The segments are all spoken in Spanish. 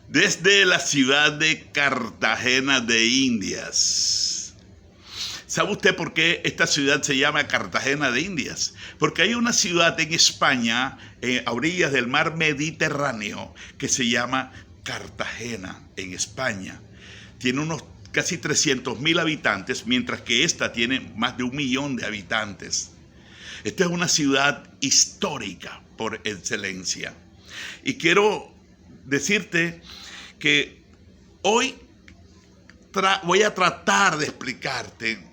desde la ciudad de Cartagena de Indias. ¿Sabe usted por qué esta ciudad se llama Cartagena de Indias? Porque hay una ciudad en España, a orillas del mar Mediterráneo, que se llama Cartagena, en España. Tiene unos casi 300.000 habitantes, mientras que esta tiene más de 1 millón de habitantes. Esta es una ciudad histórica por excelencia. Y quiero decirte que hoy voy a tratar de explicarte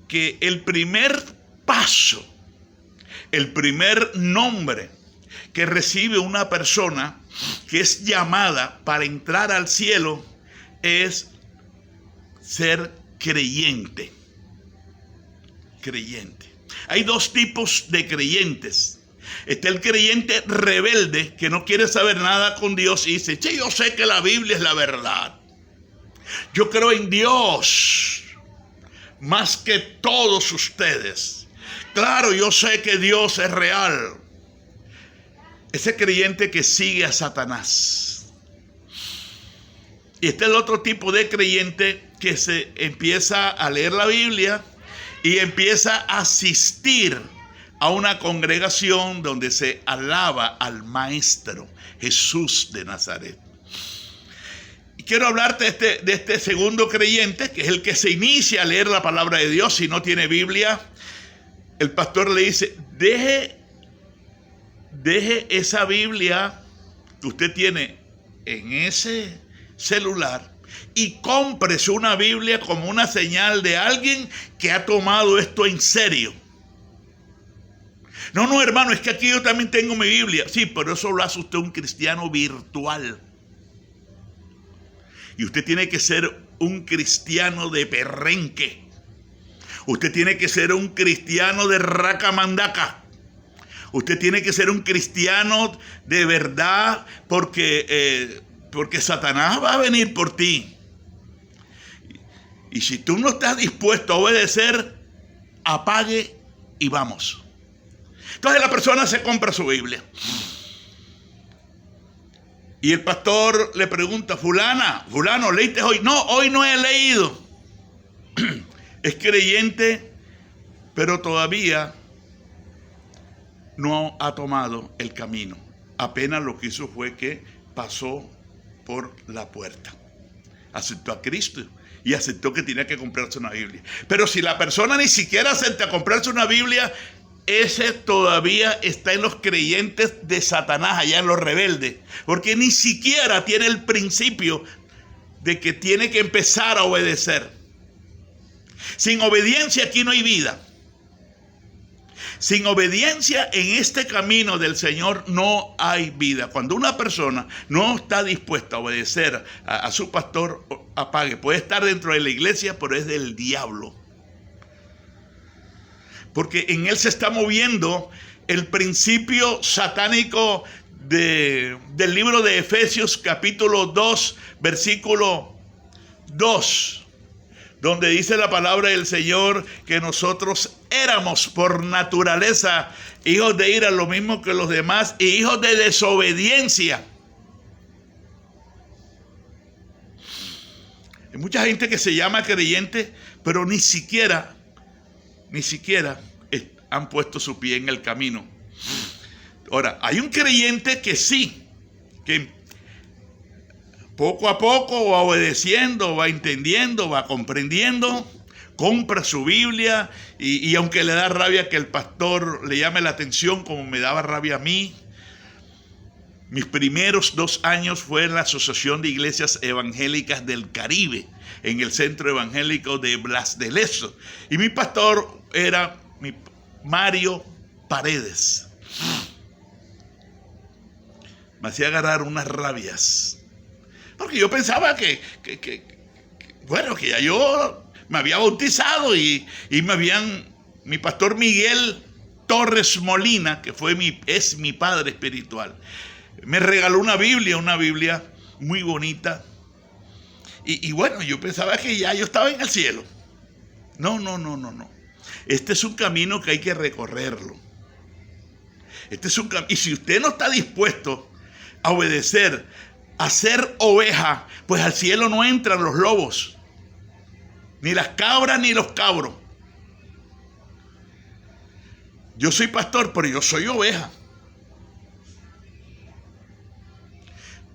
que el primer paso, el primer nombre que recibe una persona que es llamada para entrar al cielo es ser creyente. Creyente. Hay 2 tipos de creyentes. Está el creyente rebelde que no quiere saber nada con Dios y dice: che, yo sé que la Biblia es la verdad. Yo creo en Dios más que todos ustedes. Claro, yo sé que Dios es real. Ese creyente que sigue a Satanás. Y este es el otro tipo de creyente que se empieza a leer la Biblia y empieza a asistir a una congregación donde se alaba al Maestro Jesús de Nazaret. Y quiero hablarte de este segundo creyente, que es el que se inicia a leer la palabra de Dios. Si no tiene Biblia, el pastor le dice: deje esa Biblia que usted tiene en ese celular y cómprese una Biblia como una señal de alguien que ha tomado esto en serio. No, hermano, es que aquí yo también tengo mi Biblia. Sí, pero eso lo hace usted un cristiano virtual. Y usted tiene que ser un cristiano de perrenque. Usted tiene que ser un cristiano de racamandaca. Usted tiene que ser un cristiano de verdad porque Satanás va a venir por ti. Y si tú no estás dispuesto a obedecer, apague y vamos. Entonces la persona se compra su Biblia. Y el pastor le pregunta: fulano, ¿leíste hoy? No, hoy no he leído. Es creyente, pero todavía no ha tomado el camino. Apenas lo que hizo fue que pasó por la puerta. Aceptó a Cristo y aceptó que tenía que comprarse una Biblia. Pero si la persona ni siquiera acepta comprarse una Biblia, ese todavía está en los creyentes de Satanás, allá en los rebeldes. Porque ni siquiera tiene el principio de que tiene que empezar a obedecer. Sin obediencia aquí no hay vida. Sin obediencia en este camino del Señor no hay vida. Cuando una persona no está dispuesta a obedecer a su pastor, apague. Puede estar dentro de la iglesia, pero es del diablo. Porque en él se está moviendo el principio satánico del libro de Efesios capítulo 2, versículo 2. Donde dice la palabra del Señor que nosotros éramos por naturaleza hijos de ira, lo mismo que los demás, y hijos de desobediencia. Hay mucha gente que se llama creyente, pero ni siquiera han puesto su pie en el camino. Ahora, hay un creyente que sí, que poco a poco va obedeciendo, va entendiendo, va comprendiendo, compra su Biblia y aunque le da rabia que el pastor le llame la atención como me daba rabia a mí. Mis primeros 2 años fue en la Asociación de Iglesias Evangélicas del Caribe, en el Centro Evangélico de Blas de Lezo. Y mi pastor era Mario Paredes. Me hacía agarrar unas rabias. Porque yo pensaba que ya yo me había bautizado y mi pastor Miguel Torres Molina, que es mi padre espiritual, me regaló una Biblia muy bonita. Y bueno, yo pensaba que ya yo estaba en el cielo. No. Este es un camino que hay que recorrerlo. Y si usted no está dispuesto a obedecer a ser oveja, pues al cielo no entran los lobos, ni las cabras ni los cabros. Yo soy pastor, pero yo soy oveja.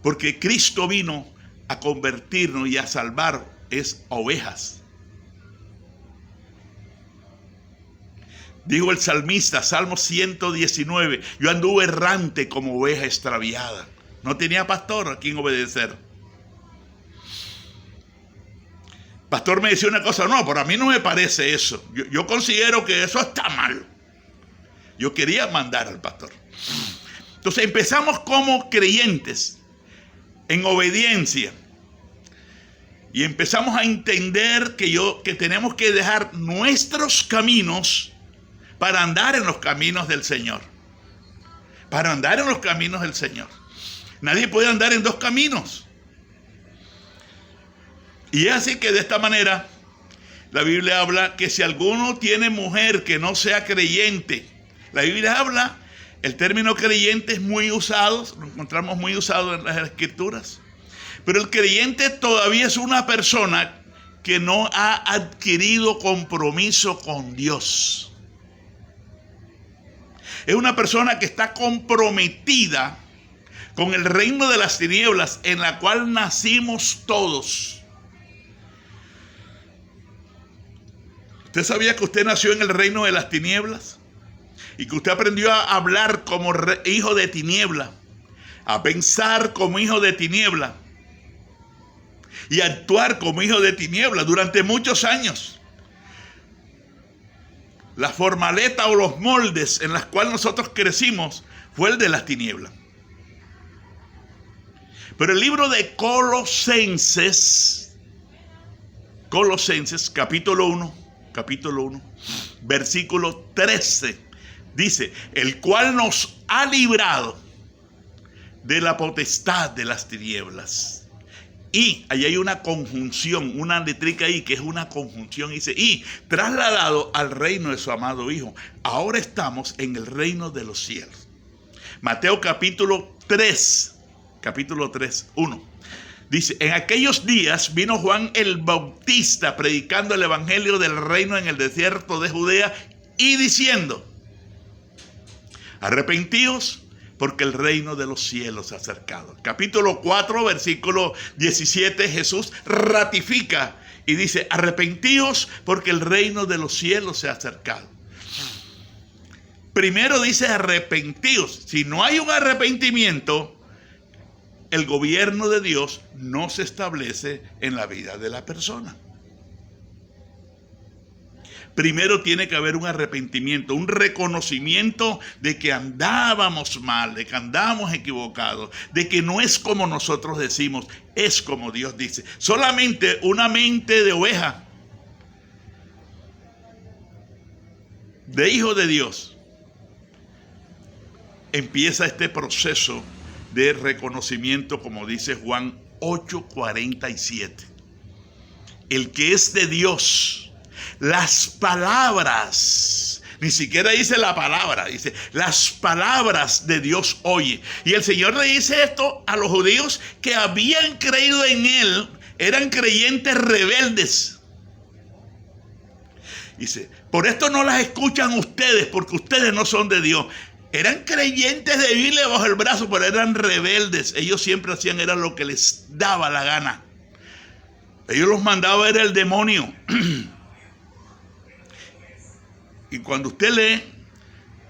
Porque Cristo vino a convertirnos y a salvar ovejas. Dijo el salmista, Salmo 119, yo anduve errante como oveja extraviada. No tenía pastor a quien obedecer. Pastor me decía una cosa, no, pero a mí no me parece eso. Yo considero que eso está mal. Yo quería mandar al pastor. Entonces empezamos como creyentes en obediencia. Y empezamos a entender que tenemos que dejar nuestros caminos para andar en los caminos del Señor. Para andar en los caminos del Señor. Nadie puede andar en dos caminos. Y es así que de esta manera la Biblia habla que si alguno tiene mujer que no sea creyente, la Biblia habla, el término creyente es muy usado, lo encontramos muy usado en las Escrituras. Pero el creyente todavía es una persona que no ha adquirido compromiso con Dios. Es una persona que está comprometida con el reino de las tinieblas en la cual nacimos todos. ¿Usted sabía que usted nació en el reino de las tinieblas? Y que usted aprendió a hablar como hijo de tiniebla, a pensar como hijo de tiniebla y a actuar como hijo de tiniebla durante muchos años. La formaleta o los moldes en los cuales nosotros crecimos fue el de las tinieblas. Pero el libro de Colosenses capítulo 1, versículo 13, dice, el cual nos ha librado de la potestad de las tinieblas. Y ahí hay una conjunción, una letrica ahí que es una conjunción. Dice, y trasladado al reino de su amado Hijo. Ahora estamos en el reino de los cielos. Mateo capítulo 3, 1. Dice, en aquellos días vino Juan el Bautista predicando el evangelio del reino en el desierto de Judea y diciendo, arrepentíos porque el reino de los cielos se ha acercado. Capítulo 4, versículo 17, Jesús ratifica y dice, arrepentíos porque el reino de los cielos se ha acercado. Primero dice arrepentíos. Si no hay un arrepentimiento, el gobierno de Dios no se establece en la vida de la persona. Primero tiene que haber un arrepentimiento, un reconocimiento de que andábamos mal, de que andábamos equivocados, de que no es como nosotros decimos, es como Dios dice. Solamente una mente de oveja, de hijo de Dios, empieza este proceso de reconocimiento, como dice Juan 8:47. El que es de Dios, las palabras, ni siquiera dice la palabra, dice las palabras de Dios oye. Y el Señor le dice esto a los judíos que habían creído en Él, eran creyentes rebeldes. Dice, por esto no las escuchan ustedes, porque ustedes no son de Dios. Eran creyentes de Biblia bajo el brazo, pero eran rebeldes. Ellos siempre hacían era lo que les daba la gana. Ellos los mandaba era el demonio. Y cuando usted lee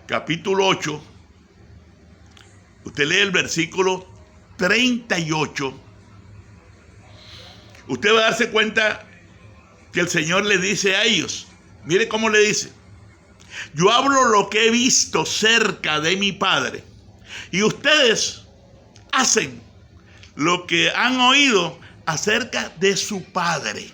capítulo 8, usted lee el versículo 38, usted va a darse cuenta que el Señor le dice a ellos, mire cómo le dice, yo hablo lo que he visto cerca de mi Padre, y ustedes hacen lo que han oído acerca de su Padre.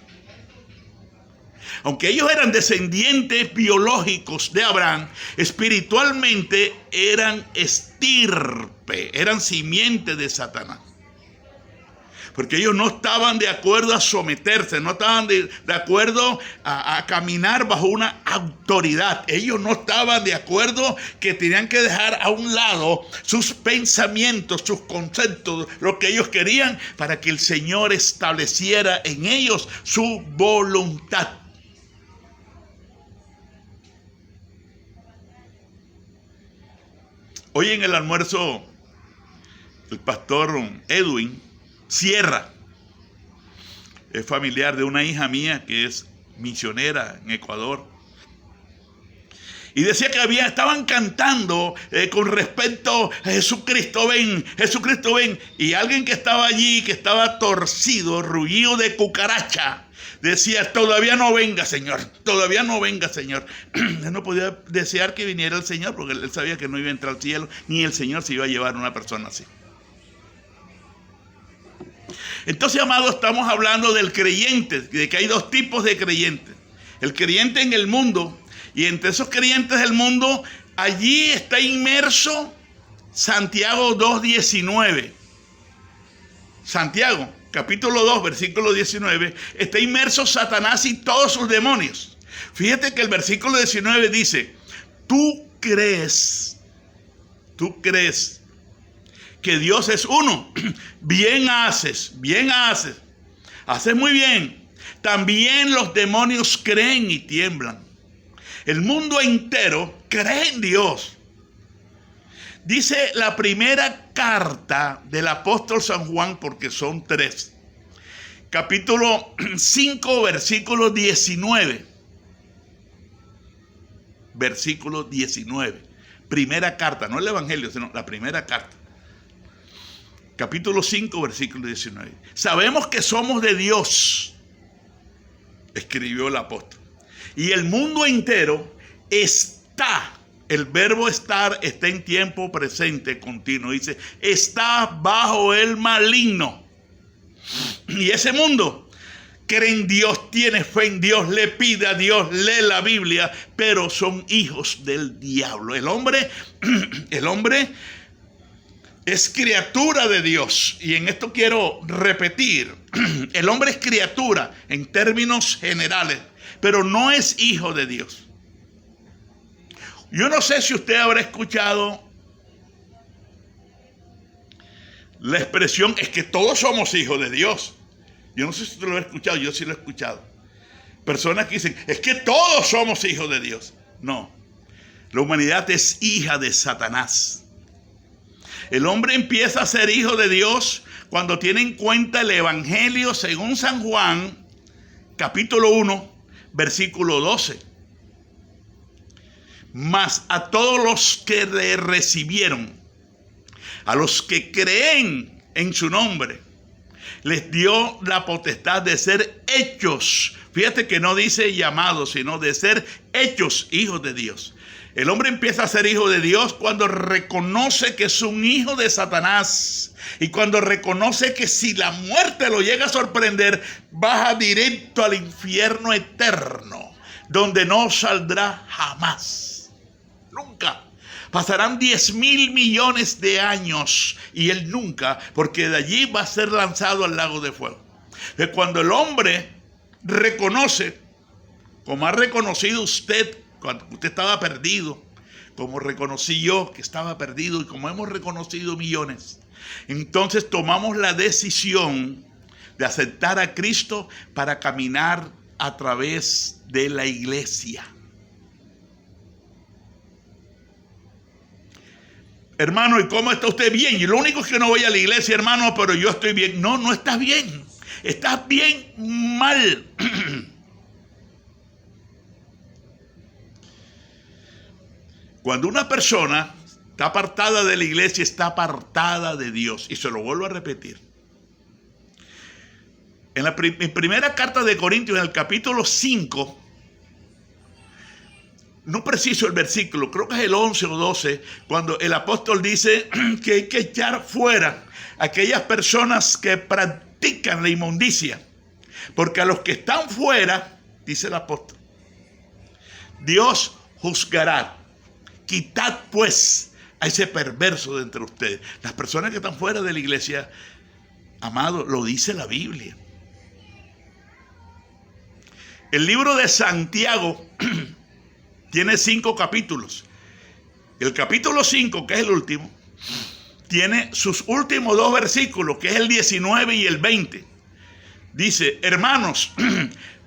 Aunque ellos eran descendientes biológicos de Abraham, espiritualmente eran estirpe, eran simiente de Satanás. Porque ellos no estaban de acuerdo a someterse, no estaban de acuerdo a caminar bajo una autoridad. Ellos no estaban de acuerdo que tenían que dejar a un lado sus pensamientos, sus conceptos, lo que ellos querían para que el Señor estableciera en ellos su voluntad. Hoy en el almuerzo, el pastor Edwin Sierra es familiar de una hija mía que es misionera en Ecuador. Y decía que estaban cantando con respecto a Jesucristo ven, Jesucristo ven. Y alguien que estaba allí, que estaba torcido, rugido de cucaracha, decía, todavía no venga, Señor, todavía no venga, Señor. Él no podía desear que viniera el Señor porque él sabía que no iba a entrar al cielo, ni el Señor se iba a llevar a una persona así. Entonces, amados, estamos hablando del creyente, de que hay dos tipos de creyentes. El creyente en el mundo, y entre esos creyentes del mundo, allí está inmerso Santiago 2:19. Santiago, capítulo 2, versículo 19, está inmerso Satanás y todos sus demonios. Fíjate que el versículo 19 dice, tú crees que Dios es uno, bien haces, haces muy bien. También los demonios creen y tiemblan. El mundo entero cree en Dios. Dice la primera carta del apóstol San Juan, porque son 3. Capítulo 5, versículo 19. Versículo 19. Primera carta, no el evangelio, sino la primera carta. Capítulo 5, versículo 19. Sabemos que somos de Dios, escribió el apóstol. Y el mundo entero está, el verbo estar está en tiempo presente continuo. Dice, está bajo el maligno. Y ese mundo cree en Dios, tiene fe en Dios, le pide a Dios, lee la Biblia, pero son hijos del diablo. El hombre es criatura de Dios. Y en esto quiero repetir, el hombre es criatura en términos generales, pero no es hijo de Dios. Yo no sé si usted habrá escuchado la expresión, es que todos somos hijos de Dios. Yo no sé si usted lo ha escuchado, yo sí lo he escuchado. Personas que dicen, es que todos somos hijos de Dios. No, la humanidad es hija de Satanás. El hombre empieza a ser hijo de Dios cuando tiene en cuenta el Evangelio según San Juan, capítulo 1, versículo 12. Mas a todos los que le recibieron, a los que creen en su nombre, les dio la potestad de ser hechos. Fíjate que no dice llamados, sino de ser hechos hijos de Dios. El hombre empieza a ser hijo de Dios cuando reconoce que es un hijo de Satanás. Y cuando reconoce que si la muerte lo llega a sorprender, baja directo al infierno eterno, donde no saldrá jamás. Nunca. Pasarán 10,000 millones de años y él nunca, porque de allí va a ser lanzado al lago de fuego. Cuando el hombre reconoce, como ha reconocido usted cuando usted estaba perdido, como reconocí yo que estaba perdido y como hemos reconocido millones, entonces tomamos la decisión de aceptar a Cristo para caminar a través de la iglesia. Hermano, ¿y cómo está usted? Bien. Y lo único es que no voy a la iglesia, hermano, pero yo estoy bien. No, no estás bien. Estás bien mal. Cuando una persona está apartada de la iglesia, está apartada de Dios. Y se lo vuelvo a repetir. En la primera carta de Corintios, en el capítulo 5, no preciso el versículo, creo que es el 11 o 12, cuando el apóstol dice que hay que echar fuera a aquellas personas que practican la inmundicia. Porque a los que están fuera, dice el apóstol, Dios juzgará. Quitad pues a ese perverso de entre ustedes. Las personas que están fuera de la iglesia Amado, lo dice la Biblia. El libro de Santiago tiene 5 capítulos. El capítulo 5, que es el último, tiene sus últimos 2 versículos, que es el 19 y el 20. Dice, hermanos,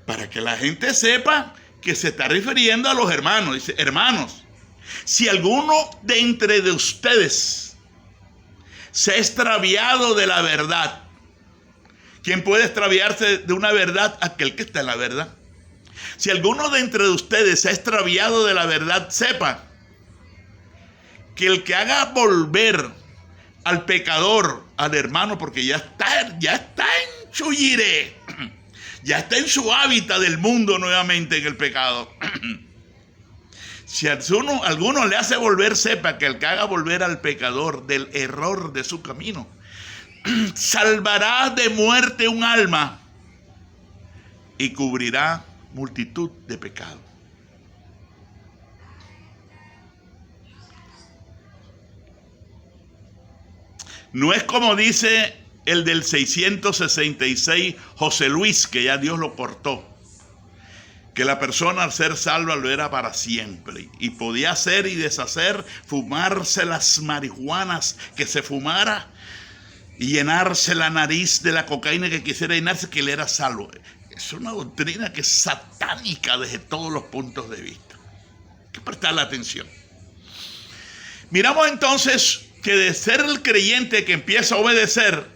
para que la gente sepa que se está refiriendo a los hermanos. Dice, hermanos, si alguno de entre de ustedes se ha extraviado de la verdad. ¿Quién puede extraviarse de una verdad? Aquel que está en la verdad. Si alguno de entre de ustedes se ha extraviado de la verdad, sepa que el que haga volver al pecador, al hermano, porque ya está en su yire, ya está en su hábitat del mundo nuevamente en el pecado. Si alguno le hace volver, sepa que el que haga volver al pecador del error de su camino, salvará de muerte un alma y cubrirá multitud de pecados. No es como dice el del 666, José Luis, que ya Dios lo cortó, que la persona al ser salva lo era para siempre y podía hacer y deshacer, fumarse las marihuanas que se fumara y llenarse la nariz de la cocaína que quisiera llenarse, que él era salvo. Es una doctrina que es satánica desde todos los puntos de vista. Hay que prestarle atención. Miramos entonces que de ser el creyente que empieza a obedecer,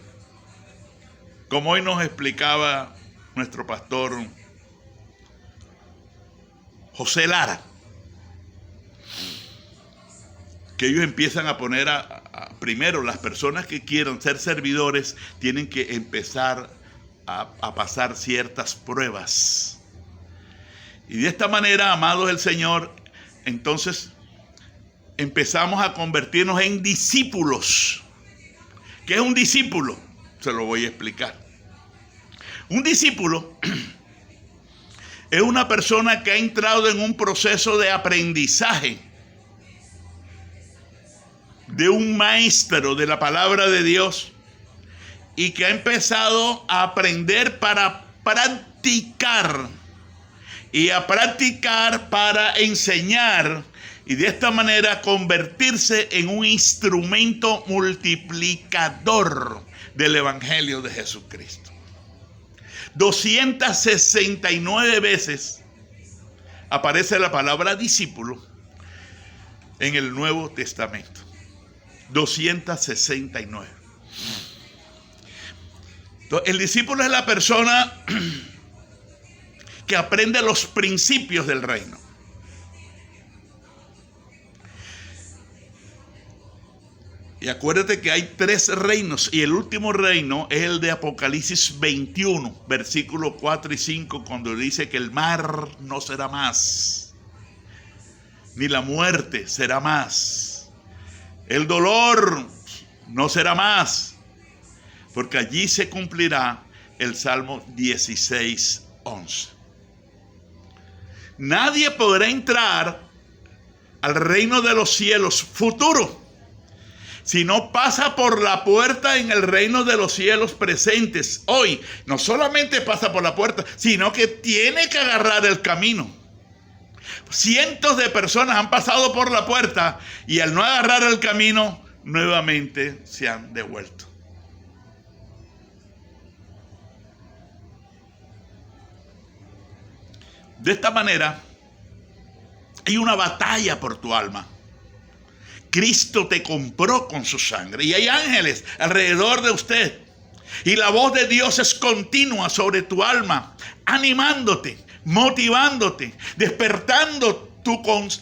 como hoy nos explicaba nuestro pastor José Lara, que ellos empiezan a poner primero, las personas que quieran ser servidores tienen que empezar a pasar ciertas pruebas. Y de esta manera, amados del Señor, entonces empezamos a convertirnos en discípulos. ¿Qué es un discípulo? Se lo voy a explicar. Un discípulo es una persona que ha entrado en un proceso de aprendizaje de un maestro de la palabra de Dios y que ha empezado a aprender para practicar y a practicar para enseñar y de esta manera convertirse en un instrumento multiplicador del Evangelio de Jesucristo. 269 veces aparece la palabra discípulo en el Nuevo Testamento. 269. Entonces, el discípulo es la persona que aprende los principios del reino. Y acuérdate que hay 3 reinos y el último reino es el de Apocalipsis 21, versículos 4 y 5, cuando dice que el mar no será más, ni la muerte será más, el dolor no será más, porque allí se cumplirá el Salmo 16, 11. Nadie podrá entrar al reino de los cielos futuro si no pasa por la puerta en el reino de los cielos presentes. Hoy no solamente pasa por la puerta, sino que tiene que agarrar el camino. Cientos de personas han pasado por la puerta y al no agarrar el camino, nuevamente se han devuelto. De esta manera, hay una batalla por tu alma. Cristo te compró con su sangre y hay ángeles alrededor de usted. Y la voz de Dios es continua sobre tu alma, animándote, motivándote, despertando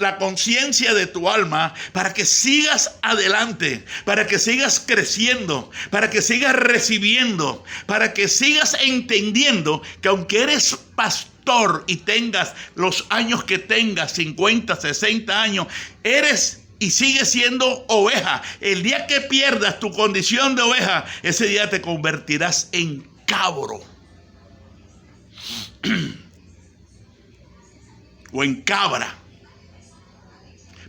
la conciencia de tu alma para que sigas adelante, para que sigas creciendo, para que sigas recibiendo, para que sigas entendiendo que aunque eres pastor y tengas los años que tengas, 50, 60 años, eres y sigues siendo oveja. El día que pierdas tu condición de oveja, ese día te convertirás en cabro o en cabra,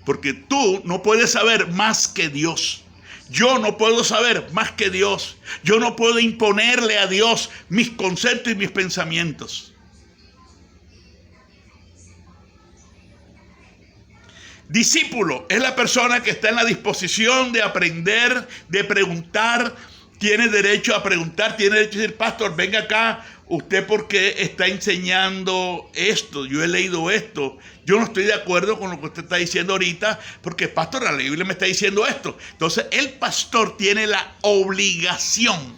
porque tú no puedes saber más que Dios. Yo no puedo saber más que Dios. Yo no puedo imponerle a Dios mis conceptos y mis pensamientos. Discípulo es la persona que está en la disposición de aprender, de preguntar. Tiene derecho a preguntar, tiene derecho a decir, pastor, venga acá, ¿usted por qué está enseñando esto? Yo he leído esto. Yo no estoy de acuerdo con lo que usted está diciendo ahorita, porque pastor, la Biblia me está diciendo esto. Entonces, el pastor tiene la obligación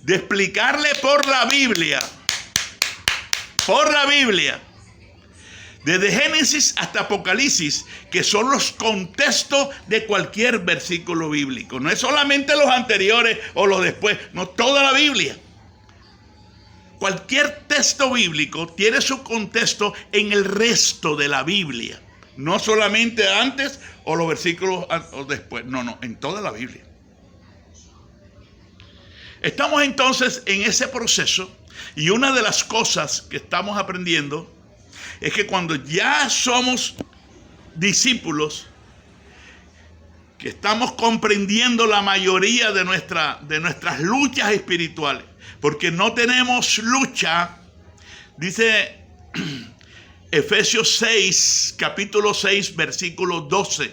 de explicarle por la Biblia, desde Génesis hasta Apocalipsis, que son los contextos de cualquier versículo bíblico. No es solamente los anteriores o los después, no, toda la Biblia. Cualquier texto bíblico tiene su contexto en el resto de la Biblia. No solamente antes o los versículos o después. No, en toda la Biblia. Estamos entonces en ese proceso, y una de las cosas que estamos aprendiendo es que cuando ya somos discípulos, que estamos comprendiendo la mayoría de nuestras luchas espirituales, porque no tenemos lucha, dice Efesios 6, capítulo 6, versículo 12,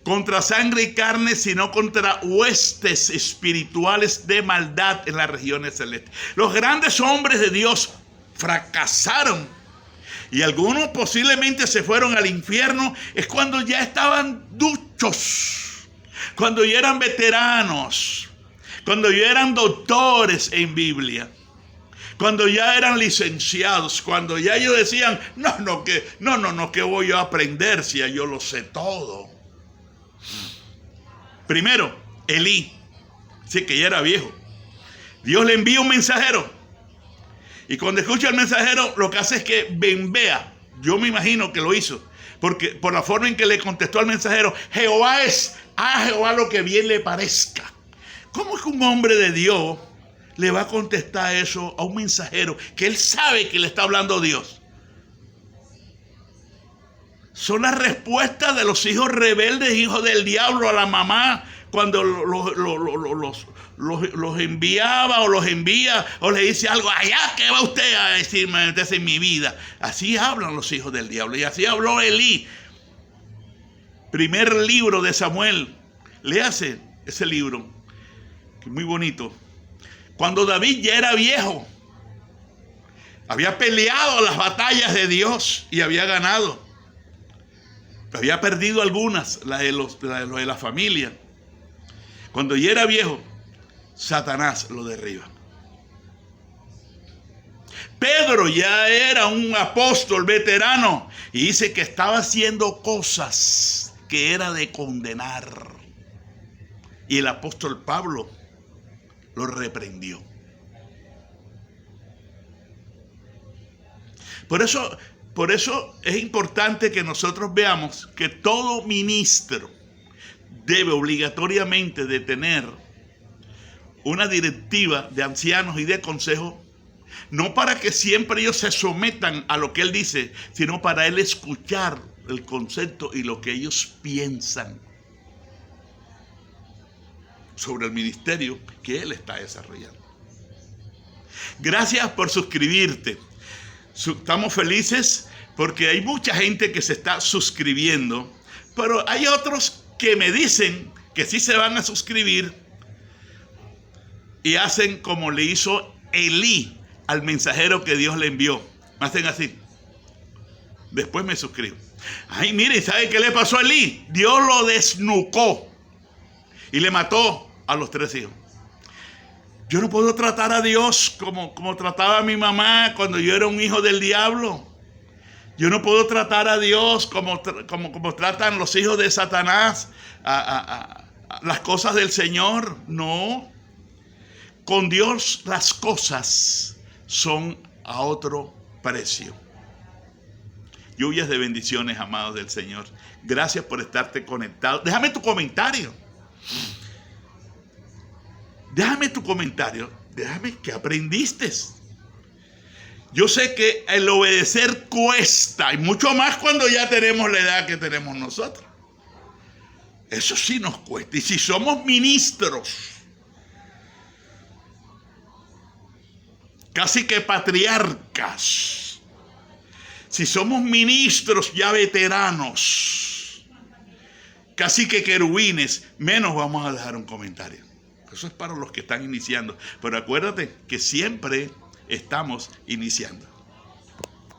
contra sangre y carne, sino contra huestes espirituales de maldad en las regiones celestes. Los grandes hombres de Dios fracasaron, y algunos posiblemente se fueron al infierno, es cuando ya estaban duchos, cuando ya eran veteranos, cuando ya eran doctores en Biblia, cuando ya eran licenciados, cuando ya ellos decían, no, que voy yo a aprender si ya yo lo sé todo. Primero, Elí, sí, que ya era viejo. Dios le envía un mensajero, y cuando escucha al mensajero, lo que hace es que bembea. Yo me imagino que lo hizo, porque por la forma en que le contestó al mensajero, Jehová es a Jehová lo que bien le parezca. ¿Cómo es que un hombre de Dios le va a contestar eso a un mensajero que él sabe que le está hablando Dios? Son las respuestas de los hijos rebeldes, hijos del diablo, a la mamá cuando los enviaba o los envía o le dice algo, allá que va usted a decirme, meterse en mi vida. Así hablan los hijos del diablo, y así habló Elí. Primer libro de Samuel, léase ese libro, que es muy bonito. Cuando David ya era viejo, había peleado las batallas de Dios y había ganado. Había perdido algunas, las de la familia. Cuando ya era viejo, Satanás lo derriba. Pedro ya era un apóstol veterano y dice que estaba haciendo cosas que era de condenar. Y el apóstol Pablo lo reprendió. Por eso es importante que nosotros veamos que todo ministro debe obligatoriamente de tener una directiva de ancianos y de consejo, no para que siempre ellos se sometan a lo que él dice, sino para él escuchar el concepto y lo que ellos piensan sobre el ministerio que él está desarrollando. Gracias por suscribirte. Estamos felices porque hay mucha gente que se está suscribiendo, pero hay otros que me dicen que sí se van a suscribir y hacen como le hizo Elí al mensajero que Dios le envió. Me hacen así. Después me suscribo. Ay, mire, ¿sabe qué le pasó a Elí? Dios lo desnucó y le mató a los 3 hijos. Yo no puedo tratar a Dios como trataba a mi mamá cuando yo era un hijo del diablo. Yo no puedo tratar a Dios como tratan los hijos de Satanás a las cosas del Señor. No. Con Dios las cosas son a otro precio. Lluvias de bendiciones, amados del Señor. Gracias por estarte conectado. Déjame tu comentario. Déjame qué aprendiste. Yo sé que el obedecer cuesta, y mucho más cuando ya tenemos la edad que tenemos nosotros. Eso sí nos cuesta. Y si somos ministros, casi que patriarcas, si somos ministros ya veteranos, casi que querubines, menos vamos a dejar un comentario. Eso es para los que están iniciando. Pero acuérdate que siempre estamos iniciando.